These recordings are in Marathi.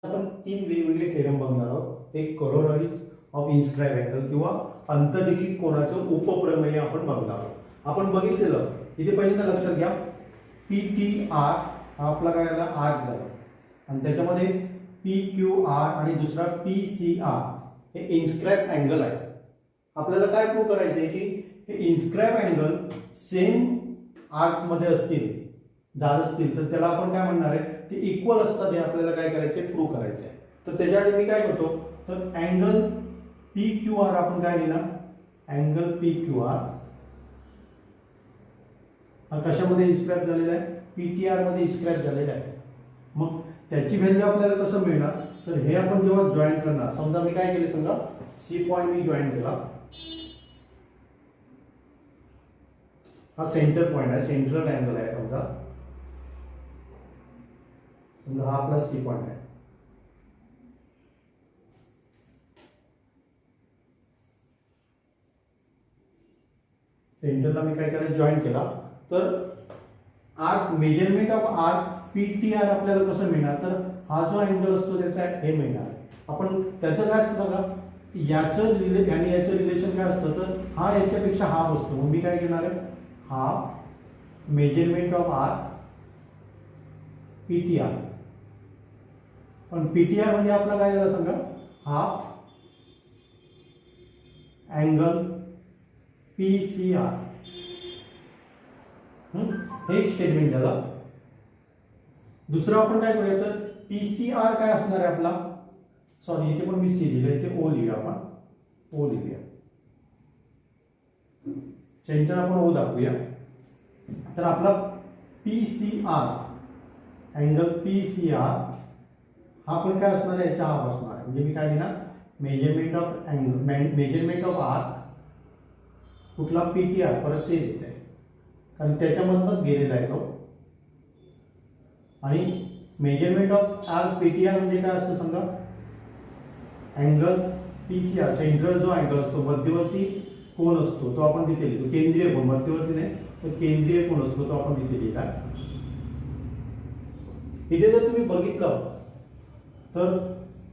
आपण तीन वेगवेगळे थेरम बघणार आहोत. एक कोरोनरीज ऑफ इन्स्क्राइब अँगल किंवा अंतर्लिखित कोनाचं उपप्रमेय आपण बघणार आहोत. आपण बघितलेलं इथे पहिल्यांदा लक्षात घ्या, पी टी आर हा आपला काय झाला आर्क झाला आणि त्याच्यामध्ये पी क्यू आर आणि दुसरा पी सी आर हे इन्स्क्राइब अँगल आहे. आपल्याला काय प्रूव्ह करायचं आहे की हे इन्स्क्राइब अँगल सेम आर्क मध्ये असतील, जात असतील तर त्याला आपण काय म्हणणार आहे, ते इक्वल असतात हे आपल्याला काय करायचे प्रूव्ह करायचे आहे. तर त्याच्यासाठी मी काय करतो, तर अँगल पी क्यू आर आपण काय लिहिणार, अँगल पी क्यू आर हा कशामध्ये इन्स्क्राइब झालेला आहे, पी टी आर मध्ये इन्स्क्राइब झालेला आहे. मग त्याची व्हॅल्यू आपल्याला कसं मिळणार, तर हे आपण जेव्हा जॉईन करणार, समजा मी काय केले, समजा सी पॉईंट मी जॉईन केला, हा सेंटर पॉईंट आहे, सेंट्रल अँगल आहे समजा हा आपला सी पॉईंट आहे. सेंटरला मी काय केलं, जॉईन केला. तर arc measurement of arc P T R आपल्याला कसं मिळणार, तर हा जो अँगल असतो त्याचा हे मिळणार. आपण त्याचं काय असतं बघा, याचं आणि याचं रिलेशन काय असतं, तर हा याच्यापेक्षा हाफ असतो. मग मी काय घेणार आहे, half measurement of arc P T R. पण पी टी आर म्हणजे आपला काय झालं सांगा, half angle P C R. हे एक स्टेटमेंट झालं. दुसरं आपण काय करूया, तर पी सी आर काय असणार आहे आपला, सॉरी इथे पण मी सी लिहिलं, इथे ओ लिहूया, आपण ओ लिहूया, सेंटर आपण ओ दाखवूया. तर आपला P C R angle P C R हा पण काय असणार आहे, याच्या हाफ असणार आहे. म्हणजे मी काय लिहिणार, measurement of angle measurement of arc कुठला पी टी आर, परत ते येत आहे कारण त्याच्यामधूनच गेलेला आहे तो. आणि measurement of arc P T R म्हणजे काय असतं समजा, angle P C R central जो अँगल असतो, मध्यवर्ती कोन असतो तो आपण तिथे लिहितो, केंद्रीय कोन, मध्यवर्ती नाही तर केंद्रीय कोन असतो तो आपण तिथे लिहिला. इथे जर तुम्ही बघितलं तर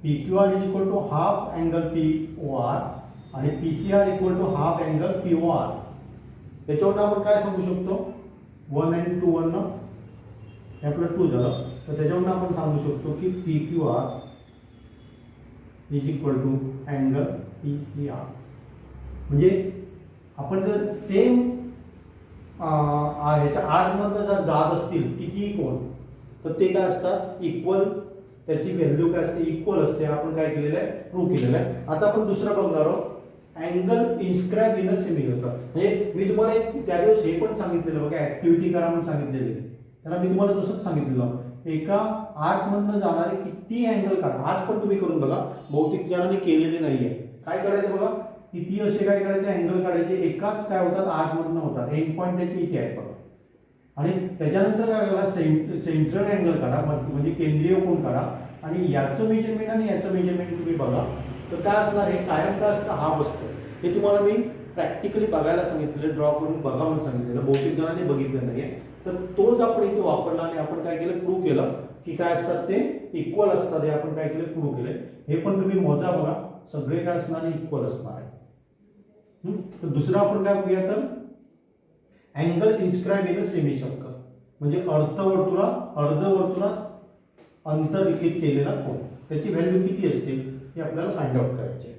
P Q R is equal to half angle P O R आणि P C R equal to half angle P O R. त्याच्यावर आपण काय सांगू शकतो, 1 आणि 2 1 आपलं 2 झालं, तर त्याच्यावर आपण सांगू शकतो की P Q R is equal to angle P C R. म्हणजे आपण जर सेम ह्याच्या आर्कमधनं जर जात असतील कितीही कोण, तर ते काय असतात इक्वल, त्याची व्हॅल्यू काय असते इक्वल असते. आपण काय केलेलं आहे, प्रूव्ह केलेलं आहे. आता आपण दुसरं बघणार आहोत, अँगल इन्स्क्राइब इन अ सेमीसर्कल. म्हणजे मी तुम्हाला त्या दिवस हे पण सांगितलेलं बघा, ऍक्टिव्हिटी करा म्हणून सांगितलेले, त्याला मी तुम्हाला तसंच सांगितलेलं, एका आर्क मधनं जाणारे किती अँगल काढा. आज पण तुम्ही करून बघा, बहुतेक जणांनी केलेले नाहीये. काय करायचं बघा, किती असे काय करायचे अँगल काढायचे, एकाच काय होतात आर्क मधनं होतात. एंड पॉईंट त्याची इथे आहे बघा. आणि त्याच्यानंतर काय करा, सेंट्रल अँगल काढा, म्हणजे केंद्रीय कोन काढा आणि याचं मेजरमेंट आणि याचं मेजरमेंट तुम्ही बघा. तर काय असणार, हे कायम काय असतं, हाफ असतं. हे तुम्हाला मी प्रॅक्टिकली बघायला सांगितलेलं, ड्रॉ करून बघा म्हणून सांगितलेलं, बहुतेक जणांनी बघितलं नाहीये. तर तोच आपण इथे वापरला आणि आपण काय केलं, प्रूव्ह केलं की काय असतात ते इक्वल असतात. हे आपण काय केलं, प्रूव्ह केले. हे पण तुम्ही मोजा बघा, सगळे काय असणार इक्वल असणार आहे. तर दुसरं आपण काय बघूया, तर अँगल इन्स्क्राइब इन अ सेमीसर्कल म्हणजे अर्धवर्तुळात अंतर्लिखित केलेला कोन, त्याची व्हॅल्यू किती असते हे आपल्याला फाइंड आउट करायचे.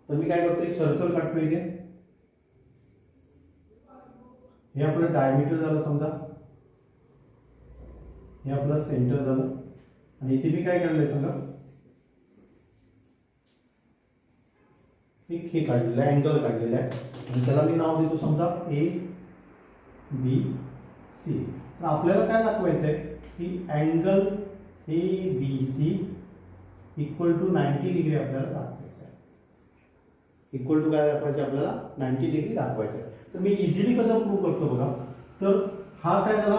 तर मी काय करतो, एक सर्कल काढतो इथे. हे आपलं डायमीटर झालं समजा, हे आपलं सेंटर झालं आणि इथे मी काय काढलंय समजा, एक हे काढलेलं आहे, अँगल काढलेला आहे आणि त्याला मी नाव देतो समजा ए बी सी. तर आपल्याला काय दाखवायचं आहे की angle A B C equal to 90 degree आपल्याला दाखवायचं आहे. इक्वल टू काय दाखवायचं आपल्याला, 90 डिग्री दाखवायचं आहे. तर मी इझिली कसं प्रूव्ह करतो बघा, तर हा काय झाला,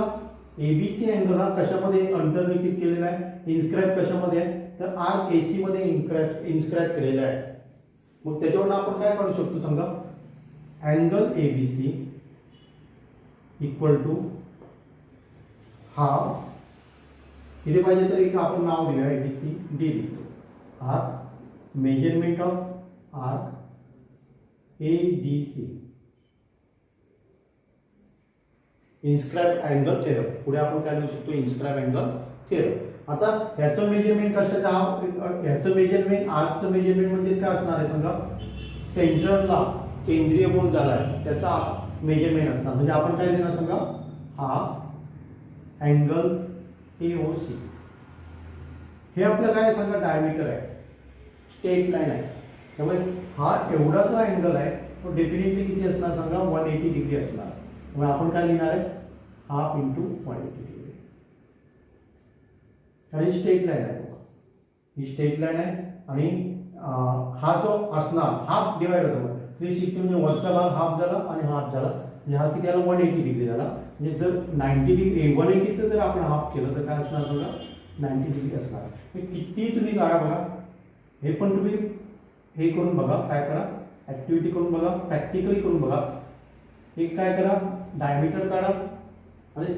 एबीसी अँगल हा कशामध्ये अंतर्लिखित केलेला आहे, इन्स्क्राइब कशामध्ये आहे, तर आर्क एसी मध्ये इन्स्क्राइब केलेला आहे. मग त्याच्यावरून आपण काय करू शकतो समजा, angle ABC equal to half इथे पाहिजे तर एक आपण नाव देऊया ABCD लिहितो. Arc measurement of arc ABC inscribe angle theorem. पुढे आपण काय लिहू शकतो इन्स्क्राइब अँगल थेरम. आता ह्याचं मेजरमेंट कशाचं ह्याचं मेजरमेंट आर्कचं मेजरमेंट म्हणजे काय असणार आहे सांगा सेंट्रलला केंद्रीय कोण झाला आहे त्याचा मेजरमेंट असणार. म्हणजे आपण काय देणार सांगा हा अँगल AOC हे आपलं काय सांगा डायमीटर आहे स्ट्रेट लाईन आहे. त्यामुळे हा एवढा जो अँगल आहे तो डेफिनेटली किती असणार सांगा 180 डिग्री असणार. त्यामुळे आपण काय लिहिणार आहे हाफ इंटू 180 डिग्री. आणि स्ट्रेट लाईन आहे बघा ही स्ट्रेट लाईन आहे आणि हा जो असणार हाफ डिवाइड होतो 360 म्हणजे वरचा भाग हाफ झाला आणि हाफ झाला म्हणजे हा किती आला 180 डिग्री झाला. म्हणजे जर 90 डिग्री 180चं जर आपण हाफ केलं तर काय असणार बघा 90 डिग्री असणार. किती तुम्ही काढा बघा हे पण तुम्ही हे करून बघा काय करा ॲक्टिव्हिटी करून बघा प्रॅक्टिकली करून बघा. एक काय करा डायमीटर काढा आणि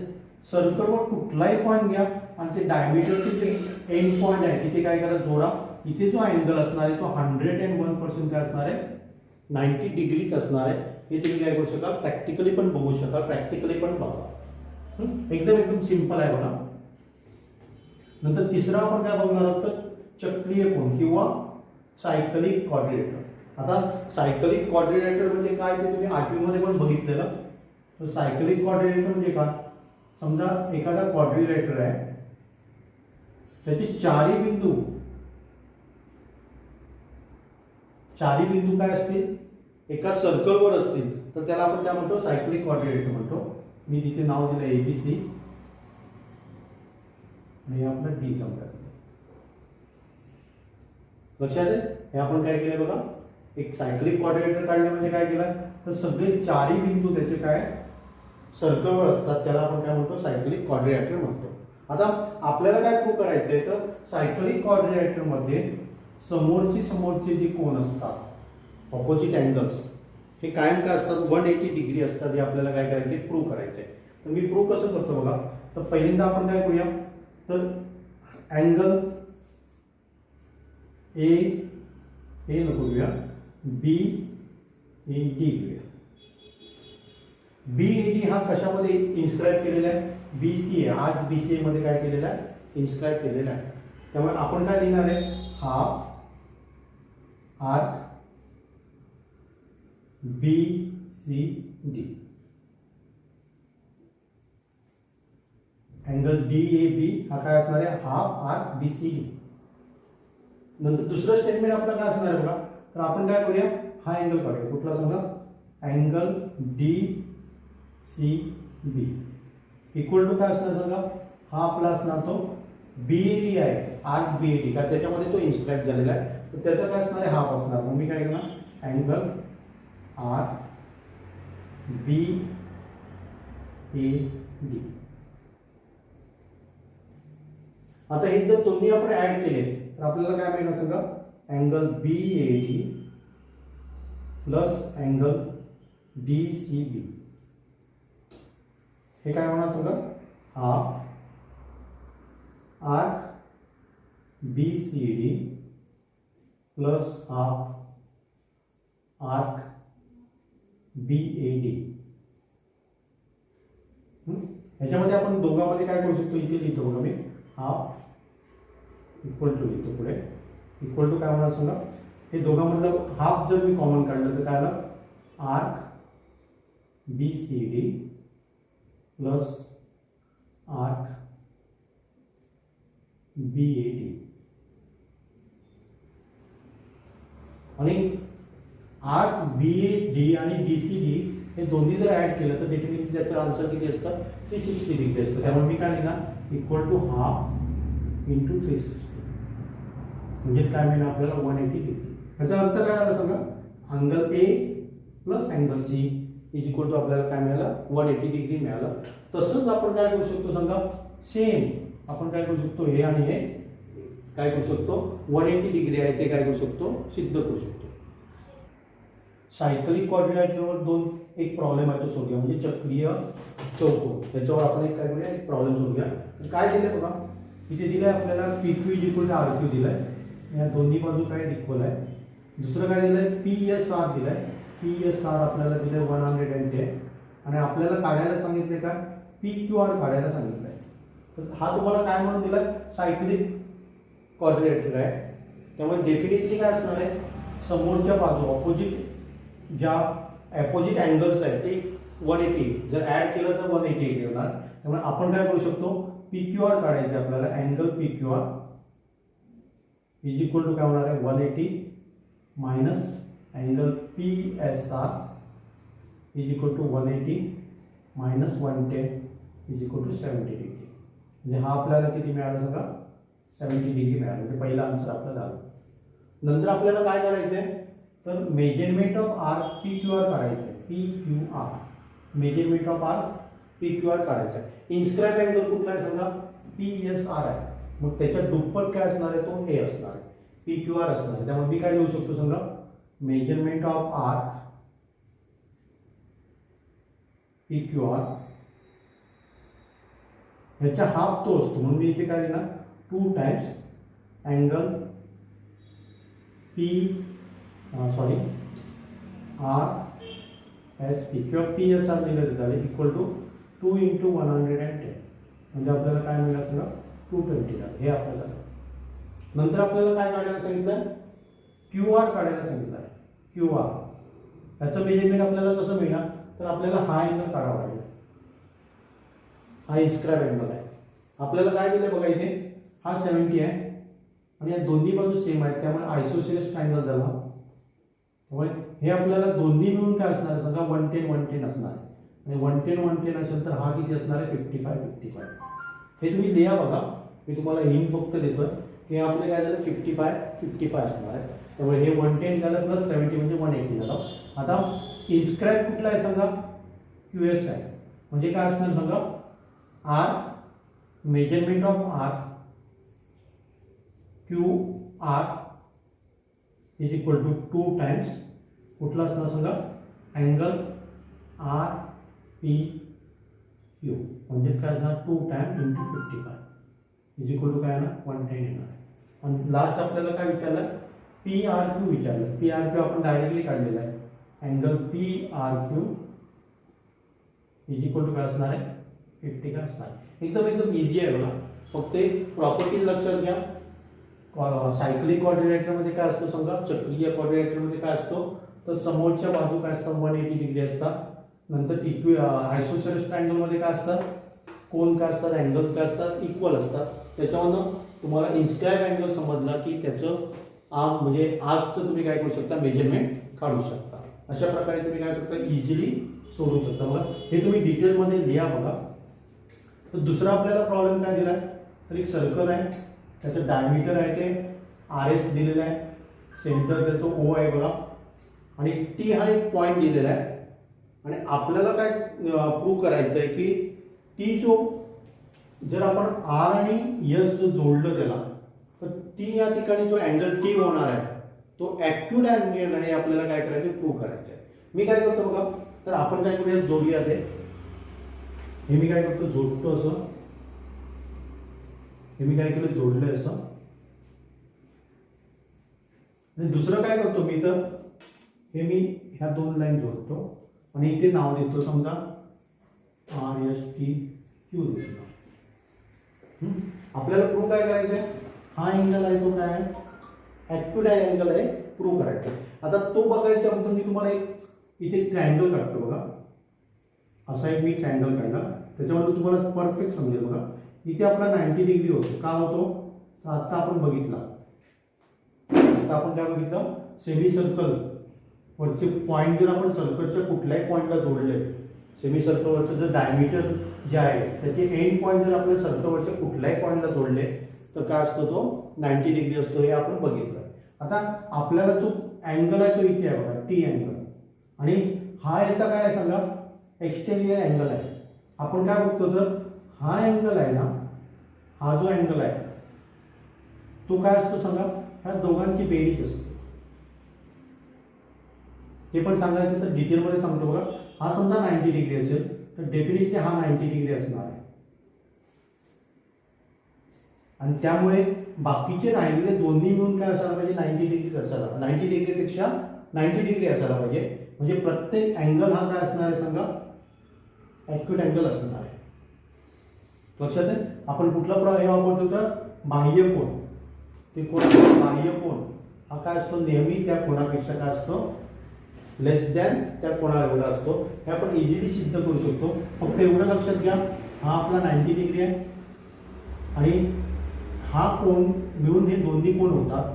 सर्कलवर कुठलाही पॉईंट घ्या आणि ते डायमीटरचे जे एंड पॉईंट आहे तिथे काय करा जोडा. इथे जो अँगल असणार आहे तो 101% काय असणार आहे 90 डिग्रीच असणार आहे. हे तुम्ही काय करू शकाल प्रॅक्टिकली पण बघू शकाल प्रॅक्टिकली पण बघा. एकदम सिंपल आहे बघा. नंतर तिसरा आपण काय बघणार आहोत तर चक्रीय कोन किंवा सायकलिक क्वाड्रिलेटर. आता सायकलिक क्वाड्रिलेटर म्हणजे काय ते तुम्ही 8वी मध्ये पण बघितलेलं. तर सायकलिक क्वाड्रिलेटर म्हणजे काय समजा एखादा क्वाड्रिलेटर आहे त्याचे चारी बिंदू काय असतील एका सर्कलवर असतील तर त्याला आपण काय म्हणतो सायक्लिक क्वाड्रिलेटर म्हणतो. मी तिथे नाव दिलं ABC आणि हे आपलं D समजा. लक्षात आहे हे आपण काय केलं बघा एक सायक्लिक क्वाड्रिलेटर काढलं म्हणजे काय केलं तर सगळे चारी बिंदू त्याचे काय सर्कलवर असतात त्याला आपण काय म्हणतो सायक्लिक क्वाड्रिलेटर म्हणतो. आता आपल्याला काय प्रूव्ह करायचं आहे तर सायक्लिक क्वाड्रिलेटर मध्ये समोरचे जे कोन असतात ऑपोजिट अँगल्स हे कायम काय असतात 180 डिग्री असतात. हे आपल्याला काय करायचे प्रूव्ह करायचे आहे. तर मी प्रूव्ह कसं करतो बघा तर पहिल्यांदा आपण काय करूया तर अँगल ए नको घेऊया BAD घेऊया. BAD हा कशामध्ये इन्स्क्राईब केलेला आहे BCA आज BCA मध्ये काय केलेला आहे इन्स्क्राईब केलेला आहे. त्यामुळे आपण काय लिहिणार आहे half arc BCD angle DAB हा काय असणार आहे हाफ आर्क BCD. नंतर दुसरं स्टेटमेंट आपलं काय असणार आहे बघा तर आपण काय करूया हा अँगल काढूया कुठला सांगा अँगल DCB इक्वल टू काय असणार सांगा हा आपला असणार तो BAD आहे आर्क BAD कारण त्याच्यामध्ये तो इन्स्क्राईब झालेला आहे तर त्याचा काय असणार आहे हाफ असणार. मग मी काय करणार अँगल आर्क BAD. आता हे जर दोन्ही आपण ऍड केले तर आपल्याला काय मिळणार सांगा angle BAD plus angle DCB हे काय होणार सांगा half arc BCD plus half arc BAD. ह्याच्यामध्ये आपण दोघांमध्ये काय करू शकतो इथे लिहितो बघा मी हाफ इक्वल टू लिहितो पुढे इक्वल टू काय होणार सांगा हे दोघांमधलं हाफ जर मी कॉमन काढलं तर काय आलं arc BCD plus arc BAD. आणि आर्क BAD आणि DCD हे दोन्ही जर ऍड केलं तर डेफिनेटली त्याचं आन्सर किती असतं 360 डिग्री असतं. त्यामुळे मी काय लिहिणार इक्वल टू हाफ इंटू 360 म्हणजे काय मिळणार आपल्याला 180 डिग्री. ह्याचा अर्थ काय आला सांगा angle A plus angle C is equal to आपल्याला काय मिळालं 180 डिग्री मिळालं. तसंच आपण काय करू शकतो सांगा सेम आपण काय करू शकतो हे आणि हे काय करू शकतो 180 डिग्री आहे ते काय करू शकतो सिद्ध करू शकतो. सायकलिक क्वाड्रिलेटरवर एक प्रॉब्लेम आहे तो सोडूया म्हणजे चक्रीय चौकोन त्याच्यावर आपण एक काय करूया एक प्रॉब्लेम सोडूया. तर काय दिले बघा इथे दिलंय आपल्याला P Q is equal to R Q दिलाय, या दोन्ही बाजू काय इक्वल आहे. दुसरं काय दिलंय, पी एस आर दिलाय. पी एस आर आपल्याला दिलंय 110 आणि आपल्याला काढायला सांगितले का पी क्यू आर काढायला सांगितलंय. तर हा तुम्हाला काय म्हणून दिलाय, सायक्लिक क्वाड्रिलेटरल आहे. त्यामुळे डेफिनेटली काय असणार आहे, समोरच्या बाजू ऑपोजिट ज्या अपोजिट अँगल्स आहेत ते 180, जर ऍड केलं तर 180 होणार. त्यामुळे आपण काय करू शकतो, पी क्यू आर काढायचे आपल्याला. Angle P Q R is equal to काय होणार आहे, 180 minus angle P S R is equal to 180 minus 110 is equal to 70 degree. म्हणजे हा आपल्याला किती मिळाला सांगा, 70 डिग्री मिळालं. म्हणजे पहिला आन्सर आपला झाला. नंतर आपल्याला काय करायचं आहे, तर measurement of R P Q R काढायचं आहे. P Q R, measurement of R P Q R काढायचं आहे. इन्स्क्राइब अँगल कुठला आहे सांगा, पी एस आर आहे. मग त्याच्या दुप्पट काय असणार आहे, तो ए असणार आहे, पी क्यू आर असणार आहे. त्यामुळे मी काय लिहू शकतो सांगा, measurement of R P Q R ह्याचा हाफ तो असतो, म्हणून मी इथे काय लिहिणार, 2 times angle R S P किंवा पी एस आर लिहिलं झाले इक्वल टू 2 इंटू 110. म्हणजे आपल्याला काय मिळालं सांगा, 220 झालं. हे आपल्याला नंतर आपल्याला काय काढायला सांगितलं, क्यू आर काढायला सांगितलं आहे. क्यू आर ह्याचं मेजरमेंट आपल्याला कसं मिळणार, तर आपल्याला हा अँगल काढावा लागेल. हा इन्स्क्राइब अँगल आहे. आपल्याला काय दिलं बघा, इथे हा 70 आहे आणि या दोन्ही बाजू सेम आहेत, त्यामुळे आयसोसेलेस ट्रायंगल झाला. त्यामुळे हे आपल्याला दोन्ही मिळून काय असणार आहे सांगा, 110 असणार आहे. आणि 110 असेल तर हा किती असणार आहे, 55. हे तुम्ही लिहा बघा, मी तुम्हाला हिंट फक्त देतोय की आपलं काय झालं, 55 असणार आहे. त्यामुळे हे 110 झालं प्लस 70 म्हणजे 180 झालं. आता इन्स्क्राइब कुठला आहे सांगा, क्यू एस आहे. म्हणजे काय असणार सांगा, R measurement of R Q R is equal to 2 times कुठला असणार सांगा, अँगल आर पी क्यू. म्हणजे काय असणार, 2 times into 55 is equal to काय ना 110 येणार. आणि लास्ट आपल्याला काय विचारलं, पी आर क्यू विचारलं. पी आर क्यू आपण डायरेक्टली काढलेला आहे. Angle P R Q is equal to काय असणार आहे, 50 काय असणार. एकदम इझी आहे बघा. फक्त प्रॉपर्टीज लक्षात घ्या. सायक्लिक क्वाड्रिलेटरमध्ये काय असतो सांगा, चक्रीय क्वाड्रिलेटरमध्ये काय असतो, तर समोरच्या बाजू काय असतात, 180 डिग्री असतात. नंतर आयसोसेलेस ट्रायंगलमध्ये काय असतात, कोन काय असतात, अँगल्स काय असतात, इक्वल असतात. त्याच्यावरनं तुम्हाला इन्स्क्राइब अँगल समजला की त्याचं आर्म म्हणजे आर्कचं तुम्ही काय करू शकता, मेजरमेंट काढू शकता. अशा प्रकारे तुम्ही काय करता, इझिली सोडू शकता. बघा हे तुम्ही डिटेलमध्ये लिहा बघा. तर दुसरा आपल्याला प्रॉब्लेम काय दिला आहे, तर एक सर्कल आहे, त्याचं डायमीटर आहे ते आर एस दिलेलं आहे, सेंटर त्याचं ओ आहे बघा, आणि टी हा एक पॉईंट दिलेला आहे. आणि आपल्याला काय प्रूव्ह करायचं आहे की टी जो जर आपण आर आणि एस जो जोडलं त्याला, तर टी या ठिकाणी जो अँगल टी होणार आहे तो ॲक्युरेट अँगल आहे, आपल्याला काय करायचं, प्रूव्ह करायचं आहे. मी काय करतो बघा, तर आपण काय करूया, जोडूया ते. हे मी काय करतो, जोडतो असं. हे मी काय केलं, जोडलंय असं. आणि दुसरं काय करतो मी, तर हे मी ह्या 2 लाईन जोडतो आणि इथे नाव देतो समजा आर एस टी क्यू देतो. आपल्याला प्रूव्ह काय करायचं आहे, हा अँगल आहे तो काय आहे, ॲक्युरेट अँगल आहे, प्रूव्ह करायचं आहे. आता तो बघायच्या अगोदर मी तुम्हाला एक इथे ट्रायंगल काढतो बघा. असा एक मी ट्रायंगल काढला, त्याच्यावर तुम्हाला परफेक्ट समजेल बघा. इथे आपला 90 डिग्री होतो. का होतो, तर आता आपण बघितला, आता आपण काय बघितलं, सेमी सर्कल वरचे पॉईंट जर आपण सर्कलच्या कुठल्याही पॉईंटला जोडले, सेमी सर्कलवरचं जर डायमीटर जे आहे त्याचे एंड पॉईंट जर आपल्या सर्कलवरच्या कुठल्याही पॉईंटला जोडले तर काय असतो, तो 90 डिग्री असतो. हे आपण बघितलं. आता आपल्याला जो अँगल आहे तो इथे आहे बघा, टी अँगल. आणि हा याचा काय आहे सांगा, एक्सटेरियर अँगल आहे. आपण काय बघतो, तर हा अँगल आहे ना, हा जो अँगल आहे तो काय असतो सांगा, ह्या दोघांची बेरीज असते. ते पण सांगायचं तर डिटेलमध्ये सांगतो बघा. हा समजा 90 डिग्री असेल तर डेफिनेटली हा 90 डिग्री असणार आहे. आणि त्यामुळे बाकीचे राहिलेले दोन्ही मिळून काय असायला पाहिजे 90 डिग्री असायला 90 डिग्रीपेक्षा 90 डिग्री असायला पाहिजे. म्हणजे प्रत्येक अँगल हा काय असणार आहे सांगा ॲक्युट अँगल असणार आहे. लक्षात आहे. आपण कुठला हे वापरतो तर बाह्य कोन. ते कोण बाह्य कोन हा काय असतो नेहमी त्या कोणापेक्षा काय असतो लेस दॅन त्या कोणा एवढा असतो. हे आपण इझिली सिद्ध करू शकतो. फक्त एवढं लक्षात घ्या हा आपला 90 डिग्री आहे आणि हा कोन मिळून हे दोन्ही कोन होतात.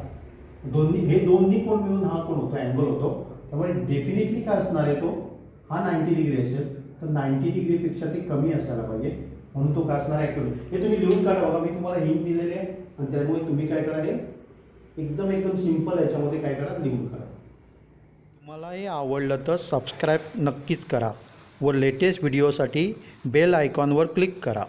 हे दोन्ही कोन मिळून हा कोन होतो अँगल होतो. त्यामुळे डेफिनेटली काय असणार आहे तो हा 90 डिग्री असेल तर 90 डिग्रीपेक्षा ते कमी असायला पाहिजे. म्हणून तो काय असणार ॲक्युरेट. हे तुम्ही लिहून काढा बघा. मी तुम्हाला हिंट दिलेली आहे आणि त्यामुळे तुम्ही काय करा हे एकदम सिंपल याच्यामध्ये काय करा लिहून काढा. तुम्हाला हे आवडलं तर सबस्क्राईब नक्कीच करा व लेटेस्ट व्हिडिओसाठी बेल आयकॉनवर क्लिक करा.